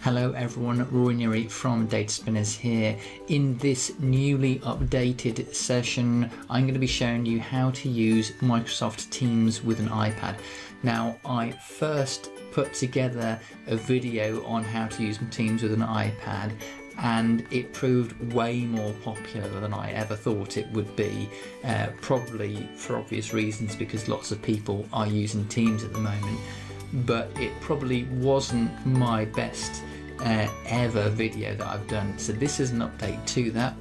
Hello everyone, Roy Neary from Data Spinners here. In this newly updated session, I'm going to be showing you how to use Microsoft Teams with an iPad. Now, I first put together a video on how to use Teams with an iPad, and it proved way more popular than I ever thought it would be, probably for obvious reasons because lots of people are using Teams at the moment. But it probably wasn't my best ever video that I've done, so this is an update to that.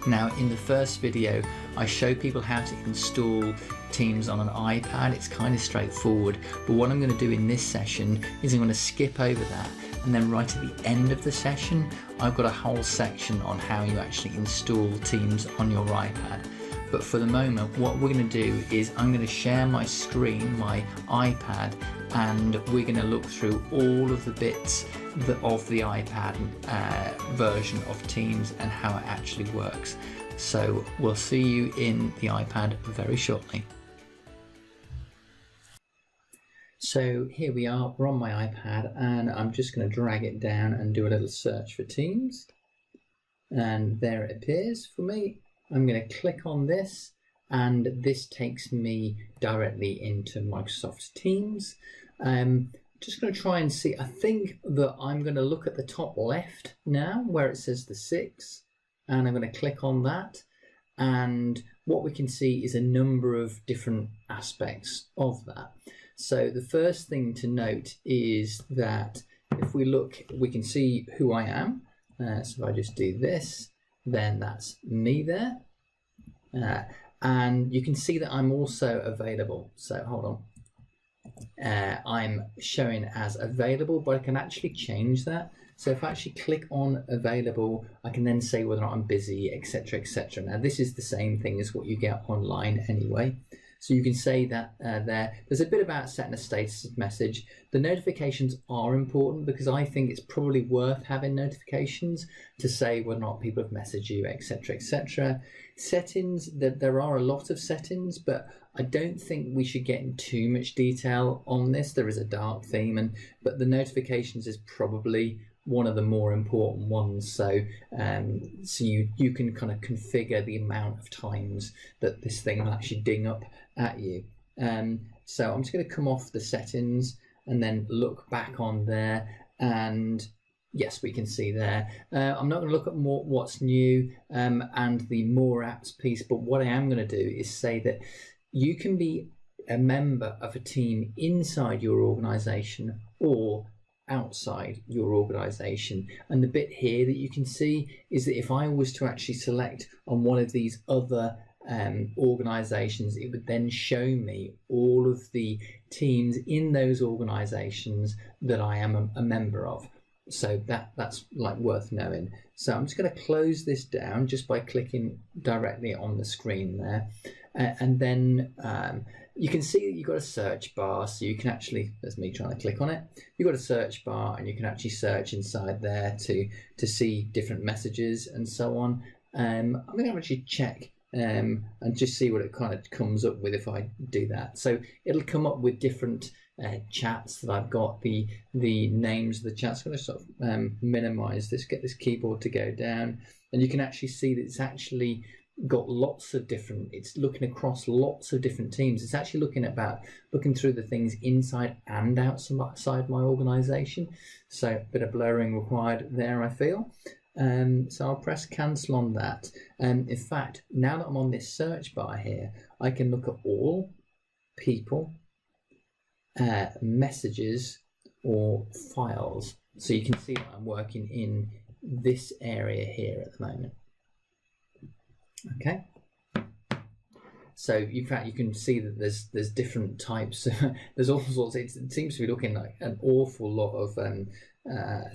Now, in the first video I show people how to install Teams on an iPad. It's kind of straightforward, but what I'm going to do in this session is I'm going to skip over that, and then right at the end of the session I've got a whole section on how you actually install Teams on your iPad. But for the moment, what we're going to do is I'm going to share my screen, my iPad, and we're going to look through all of the bits of the iPad version of Teams and how it actually works. So we'll see you in the iPad very shortly. So here we are, we're on my iPad, and I'm just going to drag it down and do a little search for Teams. And there it appears for me. I'm going to click on this, and this takes me directly into Microsoft Teams. Just going to try and see, I think that I'm going to look at the top left now where it says the 6, and I'm going to click on that, and what we can see is a number of different aspects of that. So the first thing to note is that if we look, we can see who I am. So if I just do this, then that's me there, and you can see that I'm also available. So hold on, I'm showing as available, but I can actually change that. So if I actually click on available, I can then say whether or not I'm busy, etc, etc. Now this is the same thing as what you get online anyway. So you can say that there's a bit about setting a status message. The notifications are important because I think it's probably worth having notifications to say whether or not people have messaged you, etc, etc. Settings, there are a lot of settings, but I don't think we should get in too much detail on this. There is a dark theme, but the notifications is probably one of the more important ones. So so you can kind of configure the amount of times that this thing will actually ding up at you. So I'm just going to come off the settings and then look back on there, and yes, we can see there. I'm not going to look at more what's new and the more apps piece, but what I am going to do is say that you can be a member of a team inside your organization or outside your organization. And the bit here that you can see is that if I was to actually select on one of these other organizations, it would then show me all of the teams in those organizations that I am a member of. So that's like worth knowing. So I'm just going to close this down just by clicking directly on the screen there, and then you can see that you've got a search bar, so you can actually, there's me trying to click on it, you've got a search bar and you can actually search inside there to see different messages and so on. I'm going to actually check and just see what it kind of comes up with if I do that. So it'll come up with different chats that I've got, the names of the chats. I'm going to sort of minimize this, get this keyboard to go down, and you can actually see that it's actually got lots of different, it's looking across lots of different teams. It's actually looking through the things inside and outside my organization. So a bit of blurring required there, I feel. So I'll press cancel on that. In fact, now that I'm on this search bar here, I can look at all people, messages or files. So you can see that I'm working in this area here at the moment. Okay, so in fact you can see that there's different types. There's all sorts. It seems to be looking like an awful lot of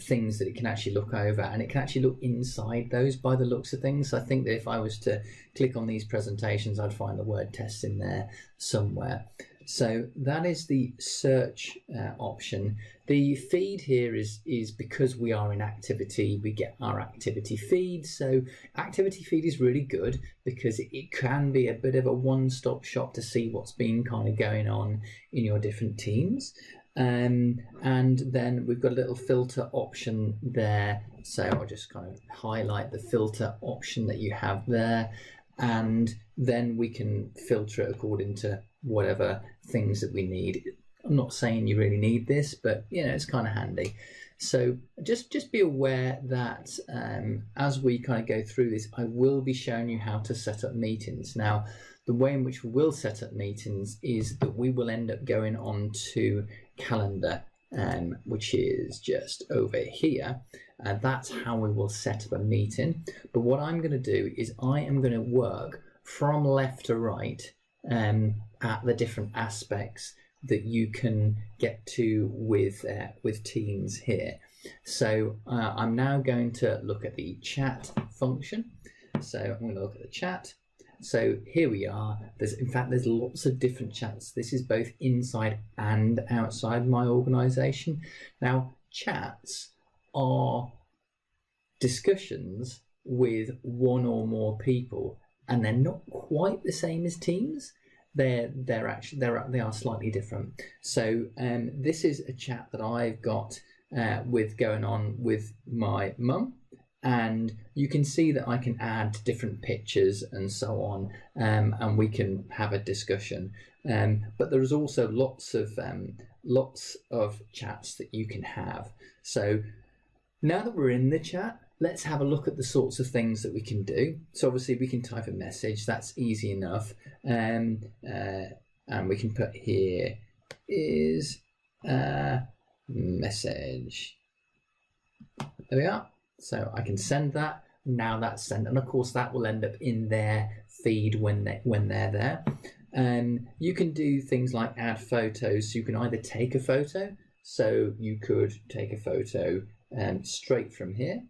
things that it can actually look over, and it can actually look inside those by the looks of things. So I think that if I was to click on these presentations, I'd find the word test in there somewhere. So that is the search option. The feed here is because we are in activity, we get our activity feed. So activity feed is really good because it can be a bit of a one-stop shop to see what's been kind of going on in your different teams. And then we've got a little filter option there. So I'll just kind of highlight the filter option that you have there. And then we can filter it according to whatever things that we need. I'm not saying you really need this, but you know, it's kind of handy. So just be aware that as we kind of go through this, I will be showing you how to set up meetings. Now, the way in which we will set up meetings is that we will end up going on to Calendar, which is just over here. That's how we will set up a meeting. But what I'm going to do is I am going to work from left to right at the different aspects that you can get to with Teams here. So I'm now going to look at the chat function. So I'm going to look at the chat. So here we are. In fact, there's lots of different chats. This is both inside and outside my organization. Now, chats are discussions with one or more people, and they're not quite the same as Teams. They are slightly different. So this is a chat that I've got going on with my mum, and you can see that I can add different pictures and so on, and we can have a discussion. But there's also lots of chats that you can have. So now that we're in the chat, let's have a look at the sorts of things that we can do. So obviously we can type a message, that's easy enough. And we can put here is a message. There we are. So I can send that. Now that's sent, and of course that will end up in their feed when they're there. You can do things like add photos. So you can either take a photo, so you could take a photo straight from here,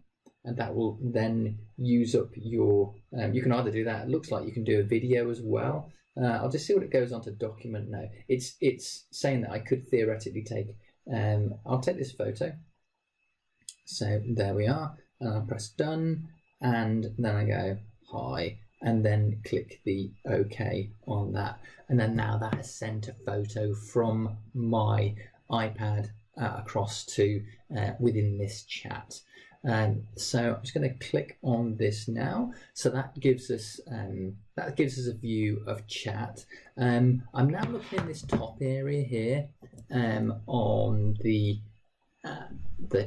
and that will then use up your, you can either do that, it looks like you can do a video as well. I'll just see what it goes on to document now. It's saying that I could theoretically take, I'll take this photo. So there we are, and I'll press done, and then I go hi, and then click the OK on that. And then now that has sent a photo from my iPad across to within this chat. So I'm just going to click on this now. So that gives us a view of chat. I'm now looking in this top area here on the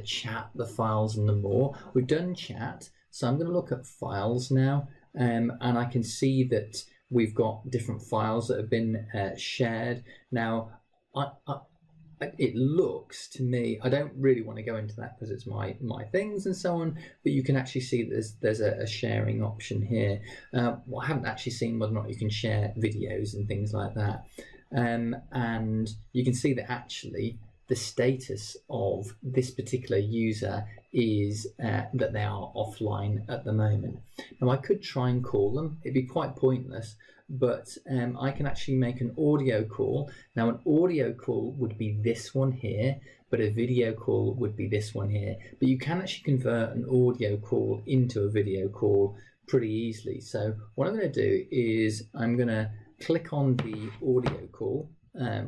chat, the files, and the more. We've done chat, so I'm going to look at files now, and I can see that we've got different files that have been shared. Now, it looks to me, I don't really want to go into that because it's my things and so on, but you can actually see there's a sharing option here. Well, I haven't actually seen whether or not you can share videos and things like that. And you can see that actually the status of this particular user is that they are offline at the moment. Now I could try and call them, it'd be quite pointless, but I can actually make an audio call. Now an audio call would be this one here, but a video call would be this one here. But you can actually convert an audio call into a video call pretty easily. So what I'm going to do is I'm going to click on the audio call,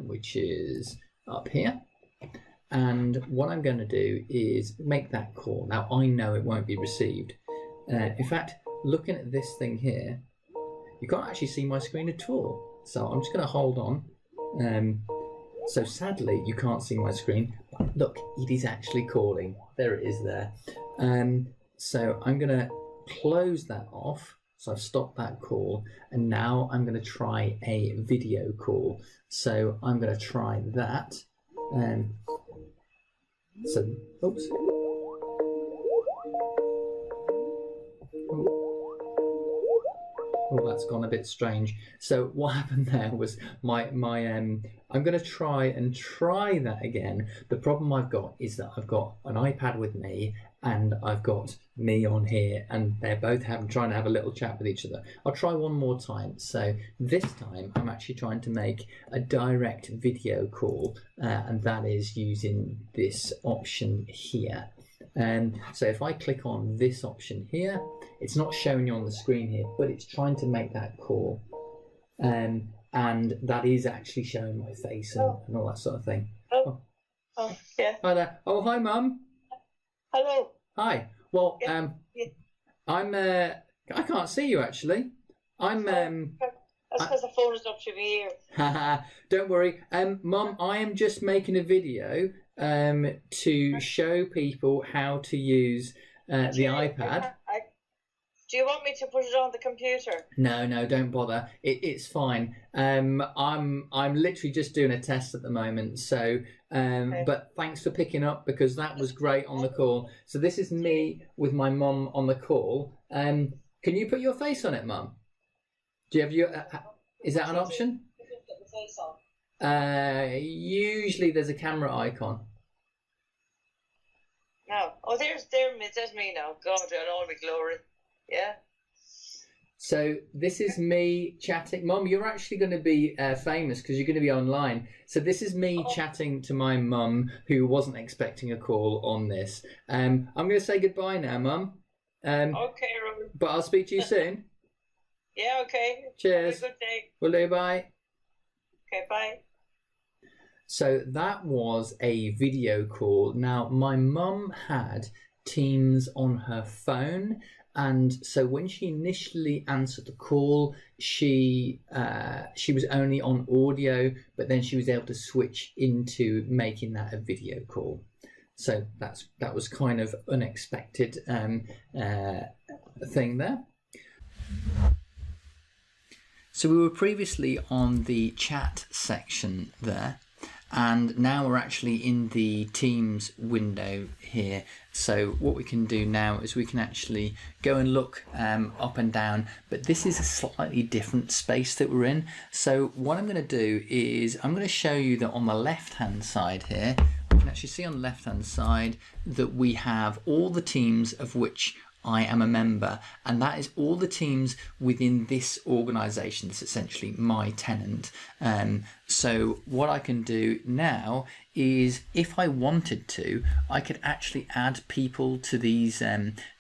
which is up here. And what I'm going to do is make that call. Now I know it won't be received. In fact, looking at this thing here, you can't actually see my screen at all. So I'm just going to hold on. So sadly, you can't see my screen. But look, it is actually calling. There it is there. So I'm going to close that off. So I've stopped that call. And now I'm going to try a video call. So I'm going to try that. So, oops. Oh, that's gone a bit strange. So what happened there was I'm going to try that again. The problem I've got is that I've got an iPad with me and I've got me on here, and they're both trying to have a little chat with each other. I'll try one more time. So this time I'm actually trying to make a direct video call, and that is using this option here. So if I click on this option here, it's not showing you on the screen here, but it's trying to make that call. And that is actually showing my face and all that sort of thing. Oh, Oh, yeah. Hi there. Oh, hi, Mum. Hello. Hi. Well, Yeah. Yeah. I'm. I can't see you actually. I'm. That's because the phone is up to me ear. Haha. Don't worry. Mum, I am just making a video. To show people how to use the iPad. Do you want me to put it on the computer? No, don't bother. It's fine. I'm literally just doing a test at the moment. So, Okay. but thanks for picking up because that was great on the call. So this is me with my mum on the call. Can you put your face on it, Mum? Do you have your? Is that an option? Put the face on. Usually there's a camera icon. No. Oh, there's me now. God, in all my glory. Yeah. So this is me chatting. Mum, you're actually going to be famous because you're going to be online. So this is me chatting to my mum who wasn't expecting a call on this. I'm going to say goodbye now, Mum. Okay, Robert. But I'll speak to you soon. Yeah, okay. Cheers. Have a good day. Will do, bye. Okay, bye. So that was a video call. Now, my mum had Teams on her phone. And so when she initially answered the call, she was only on audio, but then she was able to switch into making that a video call. So that was kind of unexpected thing there. So we were previously on the chat section there. And now we're actually in the Teams window here. So what we can do now is we can actually go and look up and down, but this is a slightly different space that we're in. So what I'm going to do is I'm going to show you that on the left hand side here, we can actually see on the left hand side that we have all the teams of which I am a member, and that is all the teams within this organization. It's essentially my tenant. So what I can do now is, if I wanted to, I could actually add people to these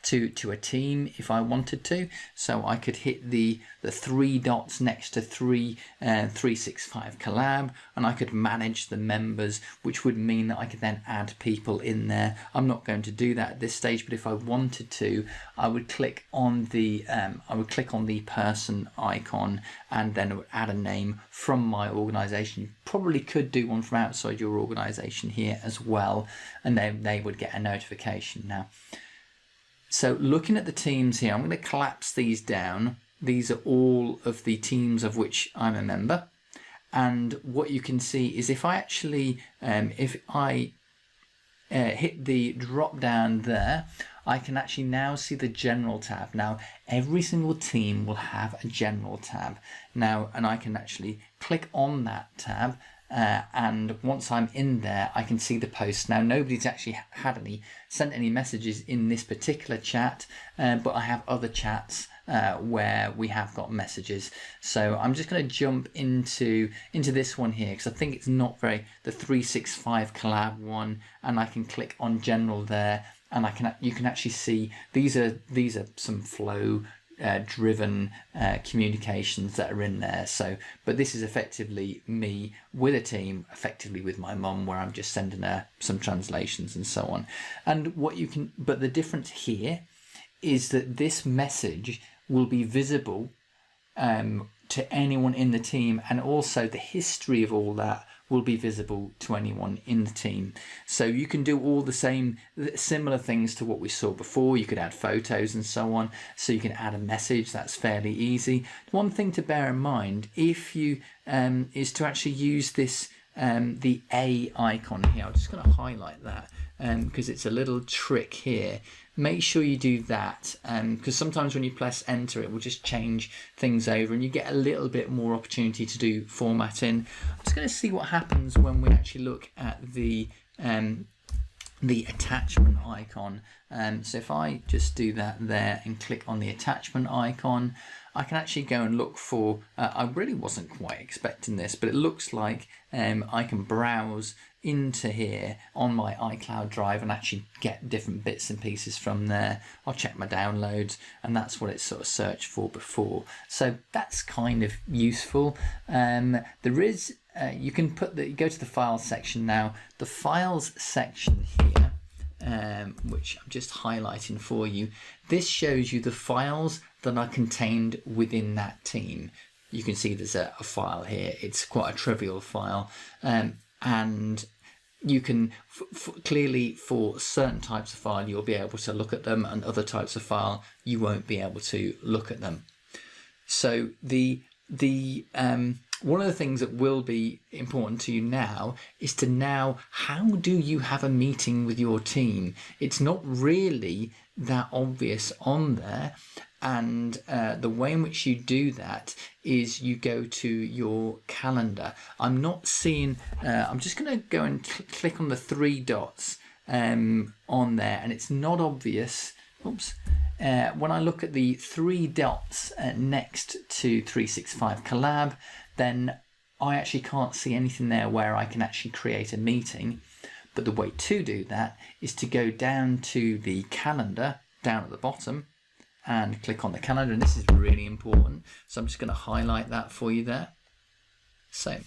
to a team if I wanted to. So I could hit the three dots next to 365 collab, and I could manage the members, which would mean that I could then add people in there. I'm not going to do that at this stage, but if I wanted to, I would click on the person icon, and then it would add a name from my organization. You probably could do one from outside your organization here as well, and then they would get a notification. Now, so looking at the teams here, I'm going to collapse these down. These are all of the teams of which I'm a member, and what you can see is if I actually hit the drop down there, I can actually now see the general tab. Now every single team will have a general tab now, and I can actually click on that tab, and once I'm in there I can see the posts. Now nobody's actually sent any messages in this particular chat, but I have other chats where we have got messages. So I'm just going to jump into this one here because I think it's not the 365 collab one, and I can click on general there, and you can actually see these are some flow driven communications that are in there. So, but this is effectively me with a team, effectively with my mum, where I'm just sending her some translations and so on. And but the difference here is that this message will be visible to anyone in the team, and also the history of all that will be visible to anyone in the team. So you can do all the similar things to what we saw before. You could add photos and so on. So you can add a message. That's fairly easy. One thing to bear in mind, if you is to actually use this the A icon here. I'm just going to highlight that because it's a little trick here. Make sure you do that, because sometimes when you press enter it will just change things over and you get a little bit more opportunity to do formatting. I'm just going to see what happens when we actually look at the attachment icon. So if I just do that there and click on the attachment icon, I can actually go and look for, I really wasn't quite expecting this, but it looks like I can browse into here on my iCloud drive and actually get different bits and pieces from there. I'll check my downloads, and that's what it sort of searched for before. So that's kind of useful. There is you can go to the files section now. The files section here, which I'm just highlighting for you, this shows you the files that are contained within that team. You can see there's a file here. It's quite a trivial file, and you can clearly, for certain types of file, you'll be able to look at them, and other types of file you won't be able to look at them. So one of the things that will be important to you now is to now, how do you have a meeting with your team? It's not really that obvious on there. And the way in which you do that is you go to your calendar. I'm not seeing, I'm just going to go and click on the 3 dots on there, and it's not obvious. Oops. When I look at the 3 dots next to 365 Collab, then I actually can't see anything there where I can actually create a meeting. But the way to do that is to go down to the calendar down at the bottom and click on the calendar, and this is really important, so I'm just going to highlight that for you there. So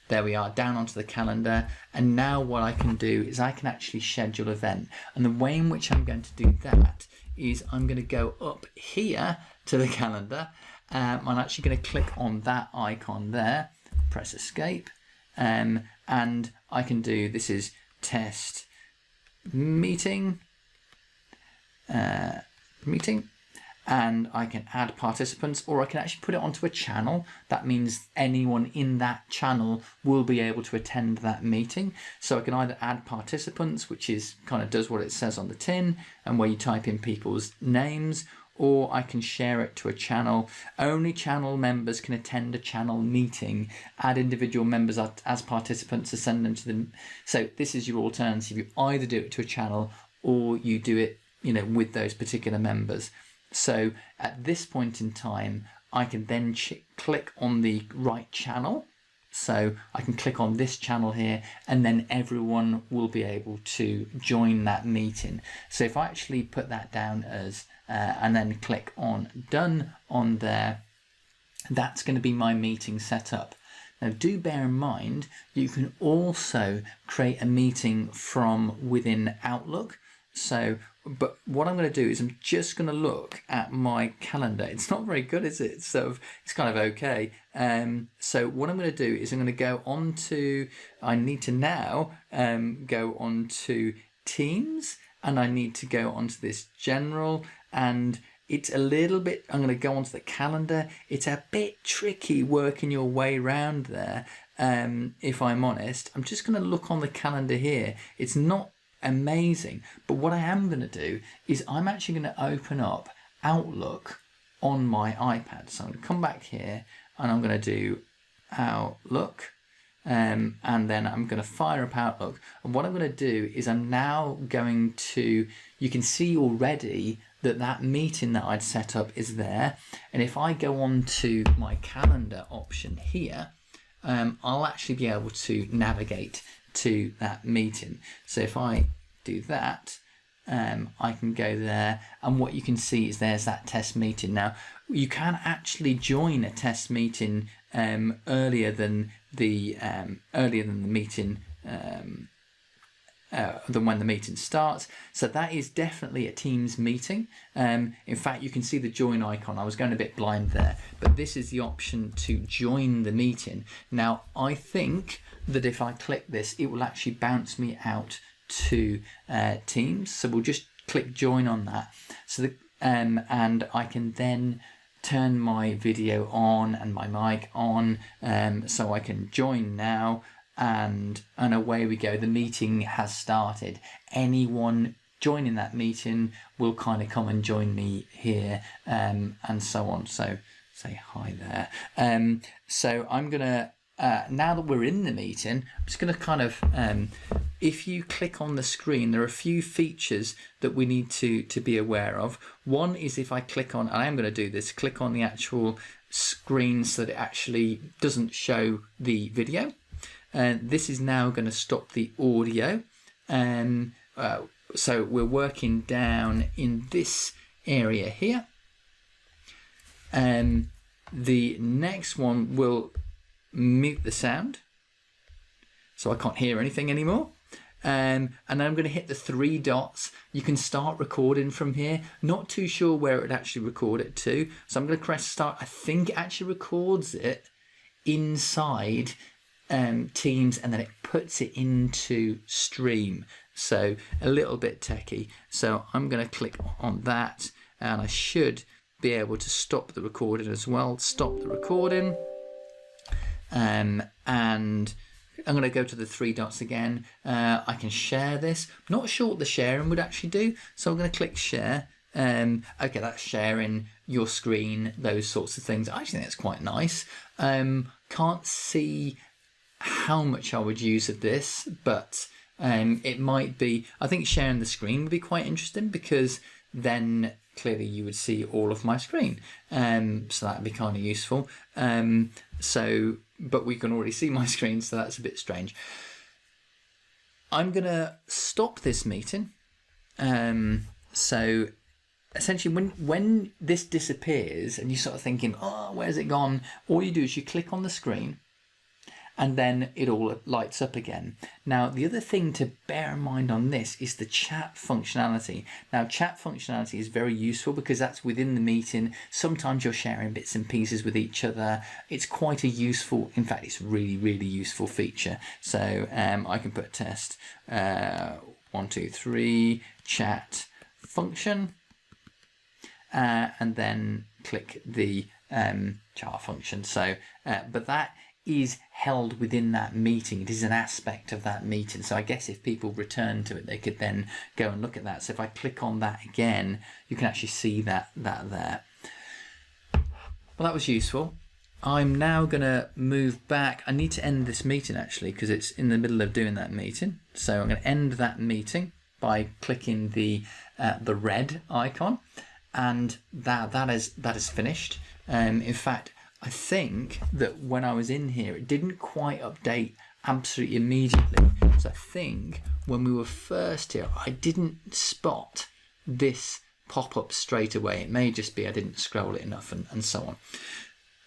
there we are, down onto the calendar, and now what I can do is I can actually schedule an event, and the way in which I'm going to do that is I'm going to go up here to the calendar. I'm actually going to click on that icon there, press escape, and I can do, this is test meeting, and I can add participants, or I can actually put it onto a channel. That means anyone in that channel will be able to attend that meeting. So I can either add participants, which is kind of does what it says on the tin, and where you type in people's names, or I can share it to a channel. Only channel members can attend a channel meeting. Add individual members as participants to send them to them. So this is your alternative. You either do it to a channel, or you do it, with those particular members. So at this point in time, I can then click on the right channel. So I can click on this channel here, and then everyone will be able to join that meeting. So if I actually put that down as, and then click on done on there, that's going to be my meeting set up. Now do bear in mind, you can also create a meeting from within Outlook. So, but what I'm going to do is I'm just going to look at my calendar. It's not very good, is it? So it's kind of okay. So what I'm going to do is I'm going to go on to, I need to now go on to Teams, and I need to go onto this general, and it's a little bit, I'm going to go onto the calendar. It's a bit tricky working your way around there, if I'm honest. I'm just going to look on the calendar here. It's not amazing, but what I am going to do is I'm actually going to open up Outlook on my iPad. So I'm going to come back here, and I'm going to do Outlook, and then I'm going to fire up Outlook, and what I'm going to do is I'm now going to, you can see already that meeting that I'd set up is there, and if I go on to my calendar option here, I'll actually be able to navigate to that meeting. So if I do that, I can go there, and what you can see is there's that test meeting. Now you can actually join a test meeting earlier than the meeting, than when the meeting starts. So that is definitely a Teams meeting. In fact, you can see the join icon. I was going a bit blind there, but this is the option to join the meeting. Now I think that if I click this, it will actually bounce me out to Teams. So we'll just click join on that. So and I can then turn my video on and my mic on, so I can join now, and away we go. The meeting has started. Anyone joining that meeting will kind of come and join me here, and so on. So say hi there. So I'm gonna, now that we're in the meeting, I'm just going to kind of, if you click on the screen, there are a few features that we need to be aware of. One is if I click on, and I am going to do this, click on the actual screen so that it actually doesn't show the video. This is now going to stop the audio. So we're working down in this area here. The next one will mute the sound. so I can't hear anything anymore. And then I'm going to hit the 3 dots. You can start recording from here. Not too sure where it would actually record it to. So I'm going to press start. I think it actually records it inside Teams, and then it puts it into Stream. So a little bit techie. So I'm going to click on that, and I should be able to stop the recording as well. Stop the recording. And I'm going to go to the 3 dots again. I can share this. I'm not sure what the sharing would actually do, so I'm going to click share. Okay, that's sharing your screen, those sorts of things. I actually think that's quite nice. Can't see how much I would use of this, but it might be, I think sharing the screen would be quite interesting, because then clearly you would see all of my screen. So that'd be kind of useful. But we can already see my screen, so that's a bit strange. I'm going to stop this meeting. So essentially, when this disappears and you're sort of thinking, oh, where's it gone? All you do is you click on the screen, and then it all lights up again. Now, the other thing to bear in mind on this is the chat functionality. Now, chat functionality is very useful because that's within the meeting. Sometimes you're sharing bits and pieces with each other. It's quite a useful, in fact, it's really, really useful feature. So I can put test 1, 2, 3 chat function, and then click the char function. So, but that is held within that meeting. It is an aspect of that meeting. So I guess if people return to it, they could then go and look at that. So if I click on that again, you can actually see that there. Well, that was useful. I'm now going to move back. I need to end this meeting actually, because it's in the middle of doing that meeting. So I'm going to end that meeting by clicking the red icon, and that is finished. In fact, I think that when I was in here, it didn't quite update absolutely immediately. So I think when we were first here, I didn't spot this pop up straight away. It may just be I didn't scroll it enough, and so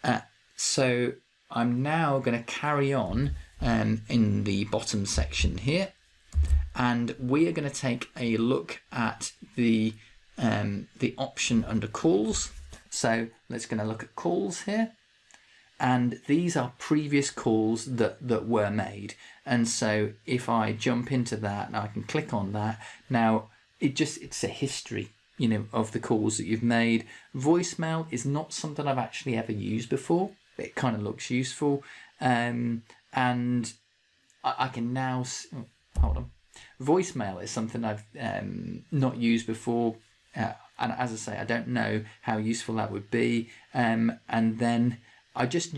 on. So I'm now going to carry on in the bottom section here, and we are going to take a look at the option under calls. So let's going to look at calls here. And these are previous calls that were made. And so if I jump into that, now I can click on that. Now it's a history, of the calls that you've made. Voicemail is not something I've actually ever used before. It kind of looks useful. And I can now, hold on. Voicemail is something I've not used before. And as I say, I don't know how useful that would be. And then I just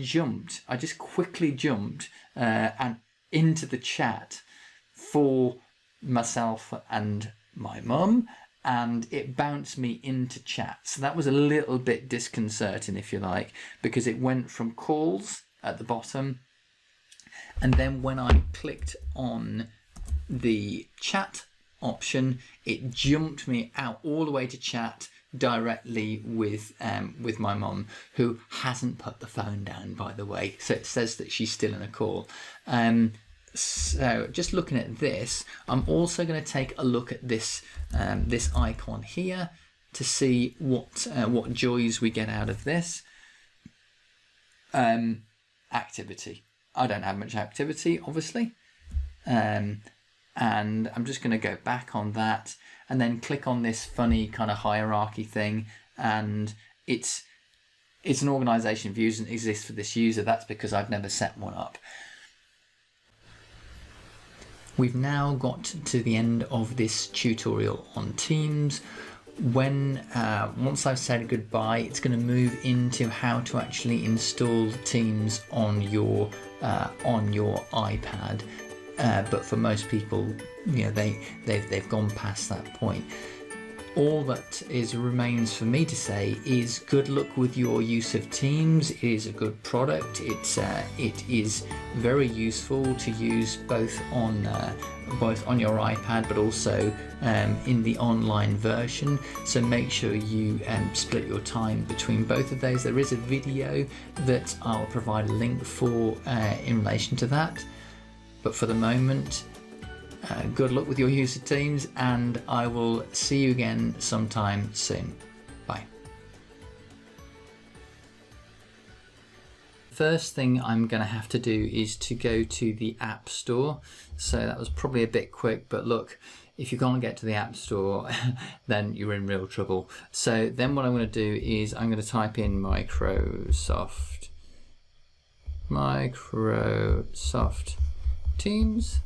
quickly jumped and into the chat for myself and my mum, and it bounced me into chat. So that was a little bit disconcerting, if you like, because it went from calls at the bottom, and then when I clicked on the chat option, it jumped me out all the way to chat directly with my mum, who hasn't put the phone down, by the way. So it says that she's still in a call. So just looking at this, I'm also going to take a look at this this icon here to see what joys we get out of this. Activity. I don't have much activity, obviously. And I'm just going to go back on that and then click on this funny kind of hierarchy thing. And it's an organization view, doesn't exist for this user. That's because I've never set one up. We've now got to the end of this tutorial on Teams. Once I've said goodbye, it's going to move into how to actually install Teams on your iPad. But for most people, they've gone past that point. All that remains for me to say is good luck with your use of Teams. It is a good product. It is very useful to use both on your iPad, but also in the online version. So make sure you split your time between both of those. There is a video that I'll provide a link for in relation to that. But for the moment, good luck with your use of Teams, and I will see you again sometime soon. Bye. First thing I'm going to have to do is to go to the App Store. So that was probably a bit quick, but look, if you can't get to the App Store, then you're in real trouble. So then what I'm going to do is I'm going to type in Microsoft Teams.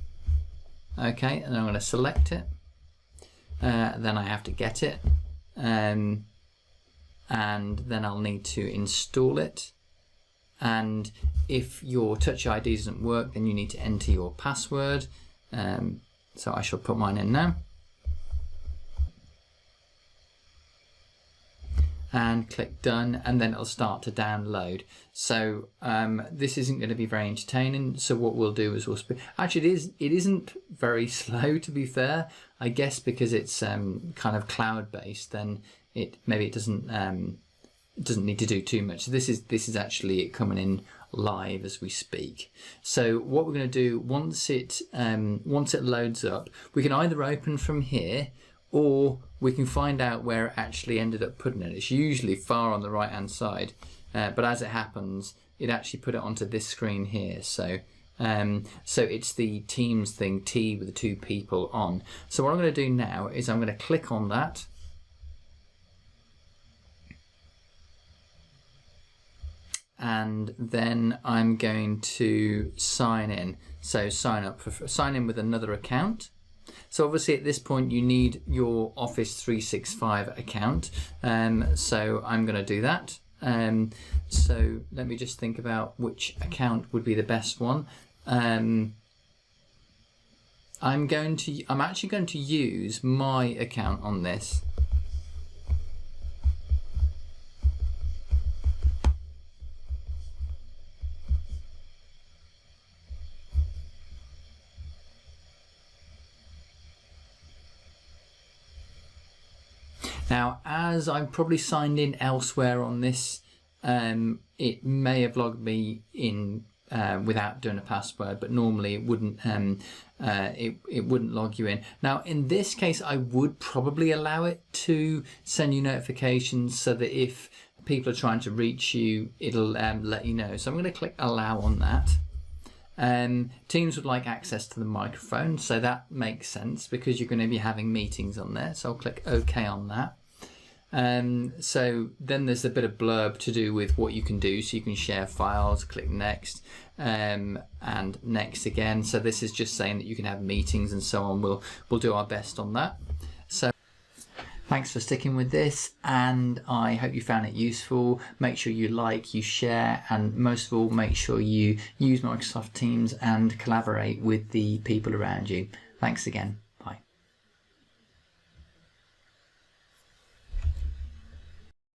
Okay, and I'm going to select it. Then I have to get it. And then I'll need to install it. And if your Touch ID doesn't work, then you need to enter your password. So I shall put mine in now. And click done, and then it'll start to download. So this isn't going to be very entertaining. So what we'll do is actually it isn't very slow, to be fair. I guess because it's kind of cloud based, then maybe it doesn't need to do too much. So this is actually it coming in live as we speak. So what we're going to do once it loads up, we can either open from here, or we can find out where it actually ended up putting it. It's usually far on the right hand side, but as it happens, it actually put it onto this screen here. So it's the Teams thing, T with the 2 people on. So what I'm going to do now is I'm going to click on that. And then I'm going to sign in. So sign in with another account. So obviously at this point you need your Office 365 account. So I'm going to do that. So let me just think about which account would be the best one. I'm actually going to use my account on this. Now, as I'm probably signed in elsewhere on this, it may have logged me in without doing a password, but normally it wouldn't. It wouldn't log you in. Now, in this case, I would probably allow it to send you notifications so that if people are trying to reach you, it'll let you know. So I'm going to click allow on that. Teams would like access to the microphone, so that makes sense because you're going to be having meetings on there. So I'll click OK on that. So then there's a bit of blurb to do with what you can do. So you can share files, click next, and next again. So this is just saying that you can have meetings and so on. We'll do our best on that. So thanks for sticking with this, and I hope you found it useful. Make sure you like, you share, and most of all, make sure you use Microsoft Teams and collaborate with the people around you. Thanks again.